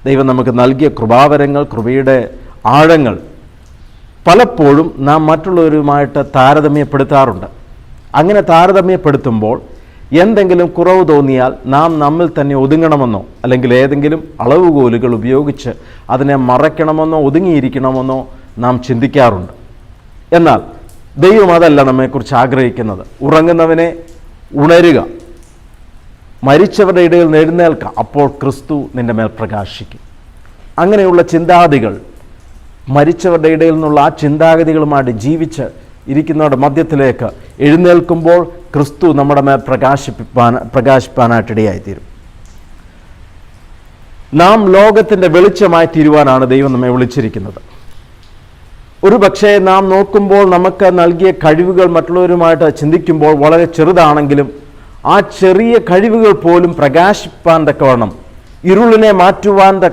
ദൈവം നമുക്ക് നൽകിയ കൃപാവരങ്ങൾ, കൃപയുടെ ആഴങ്ങൾ പലപ്പോഴും നാം മറ്റുള്ളവരുമായിട്ട് താരതമ്യപ്പെടുത്താറുണ്ട്. അങ്ങനെ താരതമ്യപ്പെടുത്തുമ്പോൾ എന്തെങ്കിലും കുറവ് തോന്നിയാൽ നാം നമ്മിൽ തന്നെ ഒതുങ്ങണമെന്നോ അല്ലെങ്കിൽ ഏതെങ്കിലും അളവുകോലുകൾ ഉപയോഗിച്ച് അതിനെ മറയ്ക്കണമെന്നോ ഒതുങ്ങിയിരിക്കണമെന്നോ നാം ചിന്തിക്കാറുണ്ട്. എന്നാൽ ദൈവം അതല്ല നമ്മെക്കുറിച്ച് ആഗ്രഹിക്കുന്നത്. ഉറങ്ങുന്നവനെ ഉണരുക, മരിച്ചവരുടെ ഇടയിൽ നിന്ന് എഴുന്നേൽക്കുക, അപ്പോൾ ക്രിസ്തു നിൻ്റെ മേൽ പ്രകാശിക്കും. അങ്ങനെയുള്ള ചിന്താഗതികൾ, മരിച്ചവരുടെ ഇടയിൽ നിന്നുള്ള ആ ചിന്താഗതികളുമായിട്ട് ജീവിച്ച് ഇരിക്കുന്നവരുടെ മധ്യത്തിലേക്ക് എഴുന്നേൽക്കുമ്പോൾ ക്രിസ്തു നമ്മുടെ മേൽ പ്രകാശിപ്പാനായിട്ടിടയായിത്തീരും. നാം ലോകത്തിൻ്റെ വെളിച്ചമായി തീരുവാനാണ് ദൈവം നമ്മെ വിളിച്ചിരിക്കുന്നത്. ഒരു പക്ഷേ നാം നോക്കുമ്പോൾ നമുക്ക് നൽകിയ കഴിവുകൾ മറ്റുള്ളവരുമായിട്ട് ചിന്തിക്കുമ്പോൾ വളരെ ചെറുതാണെങ്കിലും ആ ചെറിയ കഴിവുകൾ പോലും പ്രകാശിപ്പാൻ തക്കവണ്ണം, ഇരുളിനെ മാറ്റുവാൻ